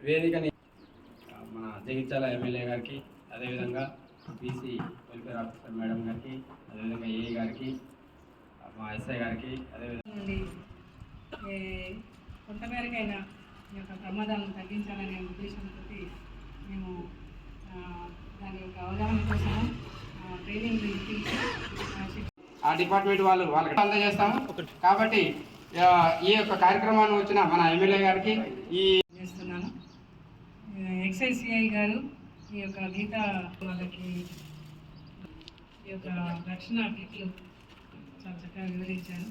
వేదికని మన జగిత్యాల ఎమ్మెల్యే గారికి, అదేవిధంగా బీసీ వెల్ఫేర్ ఆఫీసర్ మేడం గారికి, అదేవిధంగా ఏఈ గారికి, మా ఎస్ఐ గారికి, అదేవిధంగా కొంతమేరకైనా ఈ యొక్క ప్రమాదాలను తగ్గించాలనే ఉద్దేశంతో మేము దాని యొక్క అవగాహన కోసం ట్రైనింగ్ ఆ డిపార్ట్మెంట్ వాళ్ళకి అందజేస్తాము. కాబట్టి ఈ యొక్క కార్యక్రమాన్ని వచ్చిన మన ఎమ్మెల్యే గారికి ఈ చేస్తున్నాను. ఎక్సైజ్ సిఐ గారు ఈ యొక్క గీతా వాళ్ళకి ఈ యొక్క రక్షణ కిట్లు చాలా చక్కగా వివరించారు.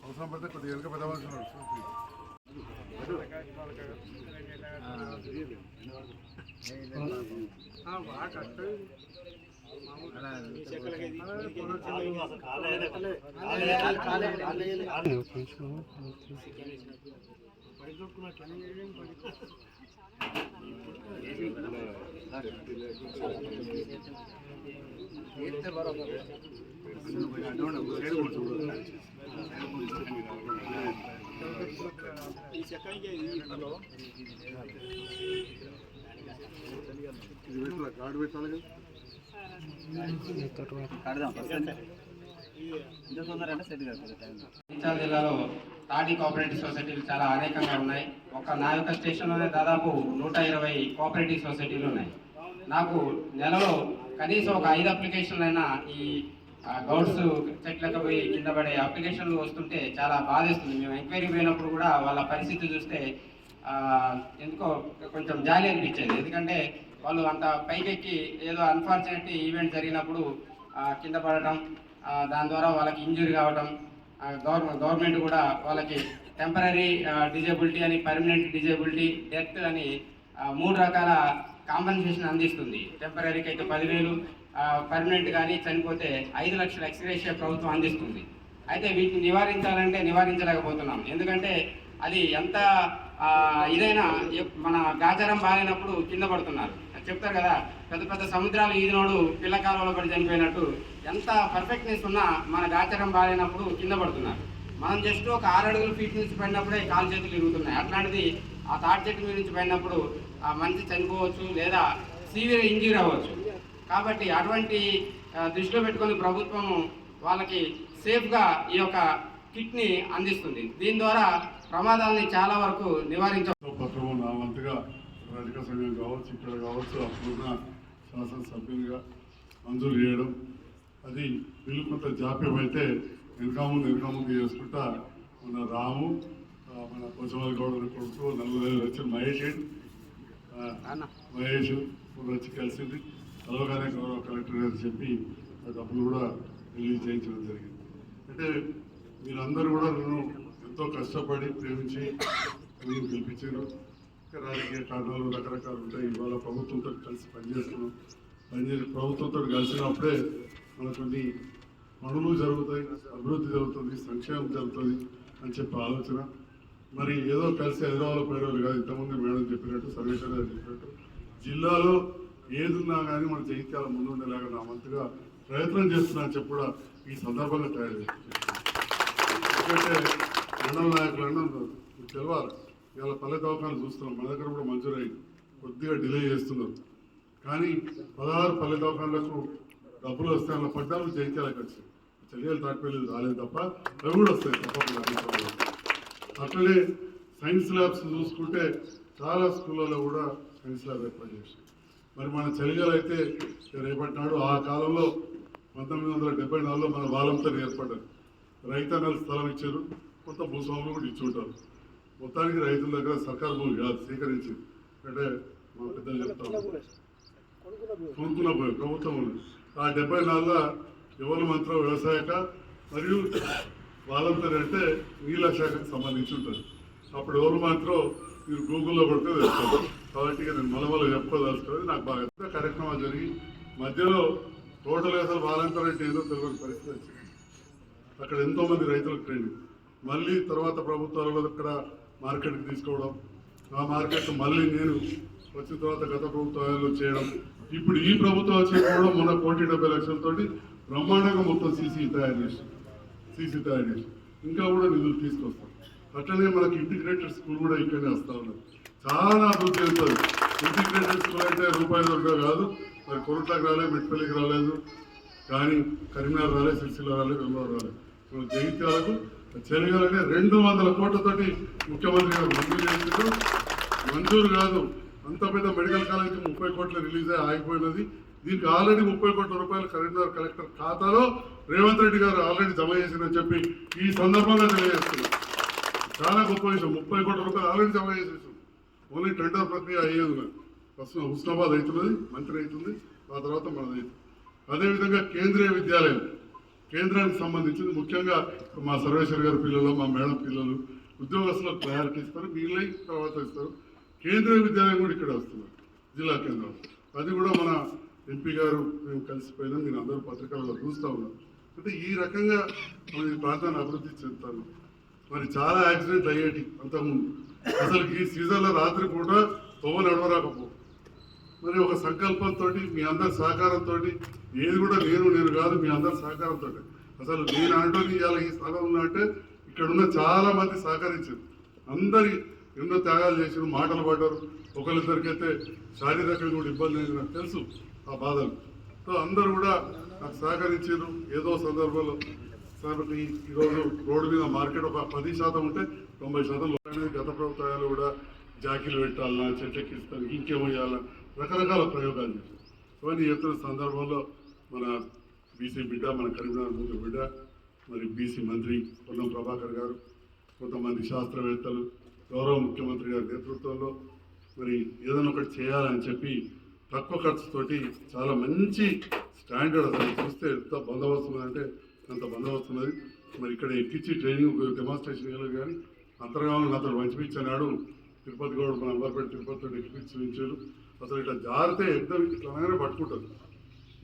అవసరం పడితే కొద్దిగా వెనుక పెద్దవాల్సి కార్డు పెట్టాలి. జగిత్యాల జిల్లాలో తాడి కోఆపరేటివ్ సొసైటీలు చాలా అనేకంగా ఉన్నాయి. ఒక నా యొక్క స్టేషన్లోనే దాదాపు 120 కోఆపరేటివ్ సొసైటీలు ఉన్నాయి. నాకు నెలలో కనీసం ఒక 5 అప్లికేషన్లు అయినా ఈ గౌడ్స్ చెట్లకు పోయి కింద పడే అప్లికేషన్లు వస్తుంటే చాలా బాధేస్తుంది. మేము ఎంక్వైరీ పోయినప్పుడు కూడా వాళ్ళ పరిస్థితి చూస్తే ఎందుకో కొంచెం జాలి అనిపించేది. ఎందుకంటే వాళ్ళు అంత పైకెక్కి ఏదో అన్ఫార్చునేట్ ఈవెంట్ జరిగినప్పుడు కింద పడటం, దాని ద్వారా వాళ్ళకి ఇంజురీ కావటం, గవర్నమెంట్ కూడా వాళ్ళకి టెంపరీ డిజేబిలిటీ అని, పర్మనెంట్ డిజేబిలిటీ, డెత్ అని 3 రకాల కాంపెన్సేషన్ అందిస్తుంది. టెంపరీకి అయితే 10,000, పర్మనెంట్ కానీ చనిపోతే 5 లక్షల ఎక్స్గ్రేషియా ప్రభుత్వం అందిస్తుంది. అయితే వీటిని నివారించాలంటే నివారించలేకపోతున్నాం. ఎందుకంటే అది ఎంత ఇదైనా మన గాచారం బాగాలేనప్పుడు కింద పడుతున్నారు. చెప్తారు కదా, పెద్ద పెద్ద సముద్రాలు ఈదినోడు పిల్ల కాలంలో పడి చనిపోయినట్టు, ఎంత పర్ఫెక్ట్నెస్ ఉన్నా మన గాచారం బాగాలేనప్పుడు కింద పడుతున్నారు. మనం జస్ట్ ఒక 6 అడుగుల ఫీట్ నుంచి పడినప్పుడే కాలు చేతులు ఇరుగుతున్నాయి. అట్లాంటిది ఆ తాటి చెట్టు మీద నుంచి పడినప్పుడు ఆ మనిషి చనిపోవచ్చు లేదా సీవియర్ ఇంజూరీ అవ్వచ్చు. కాబట్టి అటువంటి దృష్టిలో పెట్టుకొని ప్రభుత్వం వాళ్ళకి సేఫ్గా ఈ యొక్క కిట్ని అందిస్తుంది. దీని ద్వారా ప్రమాదాలని చాలా వరకు నివారించవచ్చు. నా వంతుగా రాజకీయ సంఘం కావచ్చు, ఇక్కడ కావచ్చు, అప్పుడున్న శాసనసభ్యులుగా మంజూరు చేయడం, అది బిల్లు కొంత జాప్యం అయితే వెనక ముందు చేసుకుంటా మన రాము, మన పోచమల్లి గౌడ కొడుకు 40,000 వచ్చిన మహేష్ వచ్చి కలిసింది. కలవగానే గౌరవ కలెక్టర్ గారు చెప్పి ఆ డబ్బులు కూడా రిలీజ్ చేయించడం జరిగింది. అంటే మీరందరూ కూడా నన్ను ఎంతో కష్టపడి ప్రేమించి మీరు గెలిపించారు. రాజకీయ కారణాలు రకరకాలు ఉంటాయి. ఇవాళ ప్రభుత్వంతో కలిసి పనిచేస్తున్నాం. ప్రభుత్వంతో కలిసినప్పుడే మనకు కొన్ని పనులు జరుగుతాయి, అభివృద్ధి జరుగుతుంది, సంక్షేమం జరుగుతుంది అని చెప్పి ఆలోచన. మరి ఏదో కలిసి హైదరాబాద్లో పోయేవాళ్ళు కాదు. ఇంతకుముందు మేడం చెప్పినట్టు, సర్వేశ్వర గారు చెప్పినట్టు, జిల్లాలో ఏదున్నా కానీ మన జగిత్యాల ముందుండేలాగా నా వంతుగా ప్రయత్నం చేస్తున్నా అని చెప్పి కూడా ఈ సందర్భంగా తయారు చేస్తుంది. ఎందుకంటే మండల నాయకులు తెలవాలి. ఇవాళ పల్లె దవాఖానాలు చూస్తున్నాం, మన దగ్గర కూడా మంజూరైంది, కొద్దిగా డిలే చేస్తున్నారు. కానీ 16 పల్లె దవాఖానాలకు డబ్బులు వస్తాయి. అలా 14 జగిత్యాలకు వచ్చాయి. చర్యలు తాటిపల్లి రాలేదు తప్ప అవి కూడా వస్తాయి తప్పకుండా. అట్లనే సైన్స్ ల్యాబ్స్ చూసుకుంటే చాలా స్కూళ్ళలో కూడా సైన్స్ ల్యాబ్ ఏర్పాటు చేశారు. మరి మన చలిగాలు అయితే రేపటి నాడు ఆ కాలంలో 1974లో మన బాలంతో ఏర్పడ్డారు. రైతన్నలు స్థలం ఇచ్చారు, కొంత భూస్వాములు కూడా ఇచ్చి ఉంటారు. మొత్తానికి రైతుల దగ్గర సర్కారు భూమి కాదు సేకరించింది. అంటే మా పెద్దలు చెప్తాం కొనుక్కున్న భూమి ప్రభుత్వం ఉంది. ఆ 74లో ఎవరు మాత్రం వ్యవసాయక మరియు వాళ్ళంతా అంటే నీళ్ళ శాఖకు సంబంధించి ఉంటుంది. అప్పుడు ఎవరు మాత్రం మీరు గూగుల్లో కొడితే తెలుస్తారు. కాబట్టి నేను మలమల చెప్పుకోదలుచుకోవాలి. నాకు బాగా కార్యక్రమాలు జరిగి మధ్యలో టోటల్ అసలు వాలంటీర్ అంటే ఏదో తెలియని పరిస్థితి వచ్చింది. అక్కడ ఎంతోమంది రైతులకు ట్రైనింగ్, మళ్ళీ తర్వాత ప్రభుత్వాలలో అక్కడ మార్కెట్కి తీసుకోవడం, ఆ మార్కెట్ మళ్ళీ నేను వచ్చిన తర్వాత గత ప్రభుత్వాలలో చేయడం, ఇప్పుడు ఈ ప్రభుత్వం వచ్చి కూడా మొన్న 1,70 లక్షలతోటి బ్రహ్మాండంగా మొత్తం సీసీ తయారు చేసి ఇంకా కూడా నిధులు తీసుకొస్తాం. అట్లనే మనకి ఇంటిగ్రేటెడ్ స్కూల్ కూడా ఇక్కడనే వస్తూ ఉన్నది. చాలా అభివృద్ధి చెందుతుంది. ఇంటిగ్రేటెడ్ స్కూల్ అయితే రూపాయి దొరక కాదు, మరి కొరట్లకు రాలేదు, మెట్పల్లికి రాలేదు, కానీ కరీంనగర్ రాలేదు, సిరిసిల్ల రాలేదు, వెంగళూరు రాలేదు. జగిత్యాలకు చెరగాలంటే 200 కోట్లతోటి ముఖ్యమంత్రి గారు మంజూరు చేసిండు. మంజూరు కాదు, అంత పెద్ద మెడికల్ కాలేజీ 30 కోట్లు రిలీజ్ అయ్యి ఆగిపోయినది. దీనికి ఆల్రెడీ 30 కోట్ల రూపాయలు కరీంనగర్ కలెక్టర్ ఖాతాలో రేవంత్ రెడ్డి గారు ఆల్రెడీ జమ చేసిందని చెప్పి ఈ సందర్భంగా తెలియజేస్తున్నారు. చాలా గొప్ప విషయం. 30 కోట్ల రూపాయలు ఆల్రెడీ జమ చేసేసాం. ఓన్లీ టెండర్ ప్రక్రియ అయ్యేది. ఫస్ట్ హుస్నాబాద్ అవుతున్నది, మంత్రి అవుతుంది, ఆ తర్వాత మనది అవుతుంది. అదేవిధంగా కేంద్రీయ విద్యాలయం, కేంద్రానికి సంబంధించింది ముఖ్యంగా మా సర్వేశ్వర్ గారి పిల్లలు, మా మేడం పిల్లలు, ఉద్యోగస్తులకు ప్రయారిటీ ఇస్తారు, వీళ్ళై తర్వాత ఇస్తారు. కేంద్రీయ విద్యాలయం కూడా ఇక్కడ వస్తున్నారు, జిల్లా కేంద్రం. అది కూడా మన ఎంపీ గారు మేము కలిసిపోయినా మీరు అందరూ పత్రికల్లో చూస్తూ ఉన్నారు. అంటే ఈ రకంగా మన ఈ ప్రాంతాన్ని అభివృద్ధి చెందుతాను. మరి చాలా యాక్సిడెంట్ అయ్యేటి అంతకుముందు. అసలు ఈ సీజన్లో రాత్రి పూట తోవ నడవరాకపో. మరి ఒక సంకల్పంతో మీ అందరి సహకారంతో, ఏది కూడా నేను కాదు, మీ అందరి సహకారంతో. అసలు నేను అంటూనే ఇవాళ ఈ స్థలం ఉన్నా అంటే ఇక్కడ ఉన్న చాలా మంది సహకరించారు. అందరి ఎన్నో త్యాగాలు చేసిన, మాటలు పడ్డారు. ఒకరిద్దరికైతే శారీరకంగా కూడా ఇబ్బంది అయింది, నాకు తెలుసు ఆ బాధలు. సో అందరూ కూడా నాకు సహకరించారు. ఏదో సందర్భంలో కాబట్టి ఈరోజు రోడ్డు మీద మార్కెట్ ఒక 10% ఉంటే 90% అనేది గత ప్రభుత్వాలు కూడా జాకీలు పెట్టాలన్నా, చెట్టెక్కిస్తాను, ఇంకేమో చేయాలన్నా రకరకాల ప్రయోగాలు చేశారు. ఇవన్నీ చేస్తున్న సందర్భంలో మన బీసీ బిడ్డ, మన కరీంనగర్ ముందు బిడ్డ, మరి బీసీ మంత్రి పొన్నం ప్రభాకర్ గారు, కొంతమంది శాస్త్రవేత్తలు, గౌరవ ముఖ్యమంత్రి గారి నేతృత్వంలో మరి ఏదైనా ఒకటి చేయాలని చెప్పి తక్కువ ఖర్చుతోటి చాలా మంచి స్టాండర్డ్, అసలు చూస్తే ఎంత బందోబస్తు ఉన్నదంటే అంత బందోబస్తు ఉన్నది. మరి ఇక్కడ ఎక్కించి ట్రైనింగ్ డెమాన్స్ట్రేషన్ ఇవ్వలేదు, కానీ అంతర్గామంలో నాతో పంచిపించాడు తిరుపతి గౌడ్, మన అంబర్పేట తిరుపతితో ఎక్కిపించారు. అసలు ఇట్లా జారితే ఎగ్దం ఇట్లా అనగానే పట్టుకుంటుంది.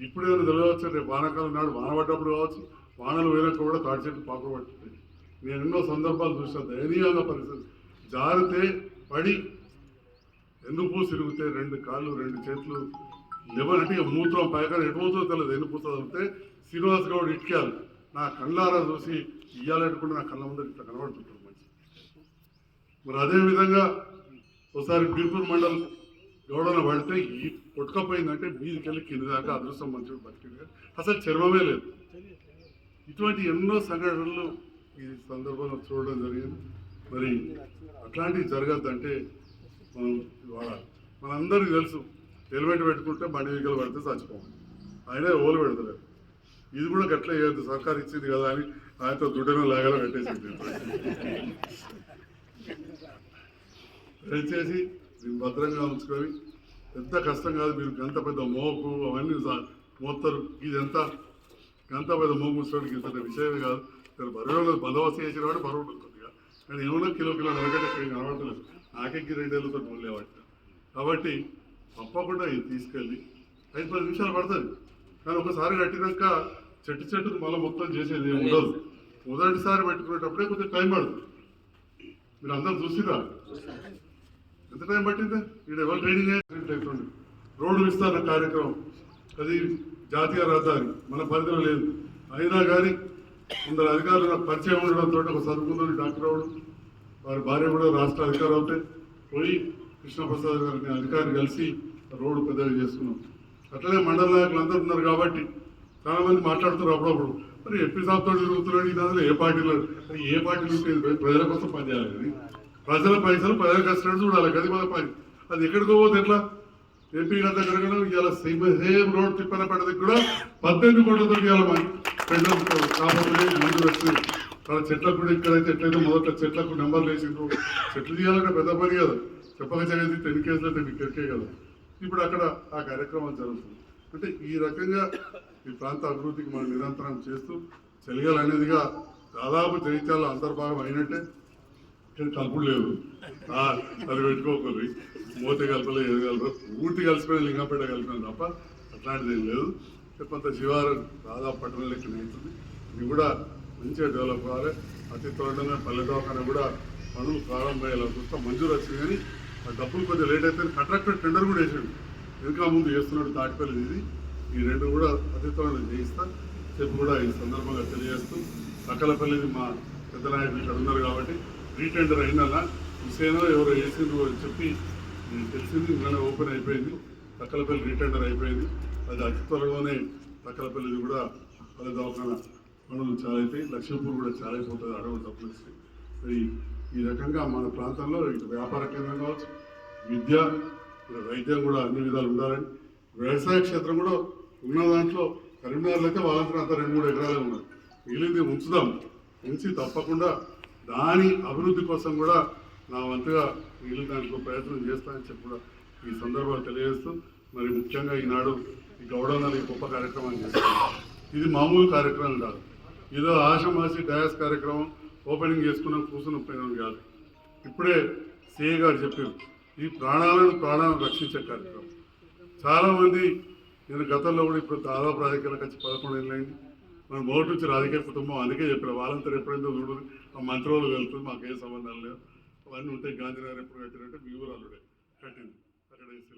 ఇప్పుడు ఏదైనా తెలియవచ్చు, రేపు వానాకాలం నాడు వాన పడ్డప్పుడు కావచ్చు, వానలు పోయినాక కూడా తాటి చెట్టు పాకులు పట్టుకుంటాయి. నేను ఎన్నో సందర్భాలు చూసాను, దయనీయంగా పరిస్థితి. జారితే పడి ఎన్నుపూ సిరిగితే 2 కాళ్ళు 2 చేతులు లేవనంటే ఇక మూత్రం పైగా ఎటుపోతుందో తెలియదు. ఎన్నుపూత చదివితే శ్రీనివాస్ గౌడ్ ఇటుకాలు నా కళ్ళారా చూసి ఇయ్యాలనుకుంటే నా కళ్ళ ముందర ఇట్లా కనబడుతుంటారు మంచి. మరి అదేవిధంగా ఒకసారి బీర్పూర్ మండలం గౌడన పడితే ఈ కొట్టుకపోయిందంటే మీదికెళ్ళి కింద దాకా అదృష్టం మంచిగా బతికింది, అసలు చర్మమే లేదు. ఇటువంటి ఎన్నో సంఘటనలు ఈ సందర్భంలో చూడడం జరిగింది. మరి అట్లాంటివి జరగద్దంటే మనం వాడాలి. మనందరికీ తెలుసు, హెల్మెట్ పెట్టుకుంటే బండి వెహికల్ పడితే చచ్చిపోవాలి, ఆయనే ఓలు పెడతలేదు. ఇది కూడా గట్ల చేయొద్దు, సర్కారు ఇచ్చింది కదా అని ఆయనతో దుడ్డను లాగాలో పెట్టేసింది. దయచేసి దీన్ని భద్రంగా ఉంచుకొని, ఎంత కష్టం కాదు, మీరు గంత పెద్ద మోపు అవన్నీ మోస్తారు. ఇది ఎంత గంత పెద్ద మోపు చూడడానికి ఇంత విషయమే కాదు. బరువులో బందోబస్తు చేసిన వాడు బరువు ఉంటుంది, కానీ ఏమన్నా కిలో నరగట్టే కనబడతలేదు. నాకెక్కి 2 ఏళ్ళతో మొదలేవాట. కాబట్టి తప్పకుండా ఇది తీసుకెళ్ళి 5-10 నిమిషాలు పడుతుంది, కానీ ఒకసారి కట్టినాక చెట్టుకు మళ్ళీ మొత్తం చేసేది ఏమి ఉండదు. మొదటిసారి పెట్టుకునేటప్పుడే కొంచెం టైం పడుతుంది. మీరు అందరూ చూసిరా ఎంత టైం పట్టిందా? ఇక్కడ ఎవరు ట్రైనింగ్ అయిపోయింది. రోడ్డు విస్తరణ కార్యక్రమం అది జాతీయ రహదారి మన పరిధిలో లేదు, అయినా కానీ కొందరు అధికారులు నాకు పరిచయం ఉండడంతో ఒక చదువుకున్న డాక్టర్ అవడం, వారి భార్య కూడా రాష్ట్ర అధికారులు అవుతాయి, పోయి కృష్ణప్రసాద్ గారిని అధికారి కలిసి రోడ్డు పెద్దగా చేసుకున్నాం. అట్లనే మండల నాయకులు అందరూ ఉన్నారు కాబట్టి చాలా మంది మాట్లాడుతున్నారు అప్పుడప్పుడు, మరి ఎంపీ సాబ్తో తిరుగుతున్నాడు, ఇది అందులో ఏ పార్టీలో ఏ పార్టీలు ప్రజల కోసం పనిచేయాలి, అది ప్రజల పైసలు ప్రజల కష్టాలు చూడాలి, అది మన పని. అది ఎక్కడికో పోతే ఎట్లా? ఎంపీ గారి దగ్గర కూడా ఇవాళ సేమ్ రోడ్ తిప్పనపేట దగ్గర కూడా 18 కోట్లతో ఇవాళ కాబట్టి ముందు వస్తుంది. అక్కడ చెట్లకు కూడా ఇక్కడైతే ఎట్లయితే మొదట చెట్లకు నెంబర్లు వేసిండ్రు, చెట్లు తీయాలంటే పెద్ద పని కదా, చెప్పక చదివి 10 కేసులు అయితే మీకు ఎక్కే కదా. ఇప్పుడు అక్కడ ఆ కార్యక్రమం జరుగుతుంది. అంటే ఈ రకంగా ఈ ప్రాంత అభివృద్ధికి మనం నిరంతరం చేస్తూ చెలియాలనేదిగా దాదాపు జైత్యాల అంతర్భాగం అయినట్టే. కలుపుడు లేదు, అది పెట్టుకోకూడదు, మూత కలపలేదు, ఏది కలపదు, పూర్తి కలిసిపోయిన లింగంపేట కలిపినాం తప్ప అట్లాంటిది ఏం లేదు. కొంత శివారు దాదాపు పట్టణం లెక్క అవుతుంది. ఇది కూడా మంచిగా డెవలప్ కావాలి. అతి త్వరలోనే పల్లె దవాఖాన కూడా పనులు ప్రారంభమయ్యేలా చూస్తాం. మంజూరు వచ్చింది, కానీ ఆ డబ్బులు కొంచెం లేట్ అయితే కాంట్రాక్టర్ టెండర్ కూడా వేసాడు, ఇంకా ముందు చేస్తున్నాడు తాటిపల్లి. ఇది ఈ 2 కూడా అతి త్వరలో చేయిస్తా చెప్పి కూడా ఈ సందర్భంగా తెలియజేస్తూ, సకలపల్లిది మా పెద్ద నాయకులు ఇక్కడ ఉన్నారు కాబట్టి రీటెండర్ అయినా హుసేనో ఎవరో వేసిండ్రు అని చెప్పి తెలిసింది. నిన్న ఓపెన్ అయిపోయింది. తక్కలపల్లి రీటెండర్ అయిపోయింది. అది అతి త్వరలోనే తక్కలపల్లిది కూడా పలు దవాఖాన పనులు చాలా అవుతాయి. లక్ష్మీపూర్ కూడా చాలా అయిపోతుంది. అడవులు తప్పనిసి మరి ఈ రకంగా మన ప్రాంతంలో ఇటు వ్యాపార కేంద్రం కావచ్చు, విద్య, వైద్యం కూడా అన్ని విధాలు ఉండాలని, వ్యవసాయ క్షేత్రం కూడా ఉన్న దాంట్లో కరీంనగర్లో అయితే వాళ్ళంతా అంతా 2-3 ఎకరాలే ఉన్నారు. మిగిలింది ఉంచుదాం, ఉంచి తప్పకుండా దాని అభివృద్ధి కోసం కూడా నా వంతుగా మిగిలిన దాంట్లో ప్రయత్నం చేస్తానని చెప్పి కూడా ఈ సందర్భాలు తెలియజేస్తూ, మరి ముఖ్యంగా ఈనాడు ఈ గౌడవనాలు గొప్ప కార్యక్రమాన్ని చేస్తాను. ఇది మామూలు కార్యక్రమం కాదు, ఏదో ఆషమాసి డయాస్ కార్యక్రమం ఓపెనింగ్ చేసుకున్నాం కూర్చుని ఉపయోగం కాదు. ఇప్పుడే సిఏ గారు చెప్పారు, ఈ ప్రాణాలను రక్షించే కార్యక్రమం. చాలామంది నేను గతంలో కూడా ఇప్పుడు దాదాపు రాజకీయాలకు వచ్చి 11 ఏళ్ళు అయింది. మన మొదటి నుంచి రాజకీయ కుటుంబం, అందుకే చెప్పారు వాళ్ళంతా ఎప్పుడైతే చూడదు ఆ మంత్రి వాళ్ళు వెళ్తుంది, మాకేం సంబంధాలు లేవు, అవన్నీ ఉంటాయి. గాంధీనగర్ ఎప్పుడు కట్టినట్టే మీ ఊరు అల్లుడే కట్టింది అక్కడ వేసి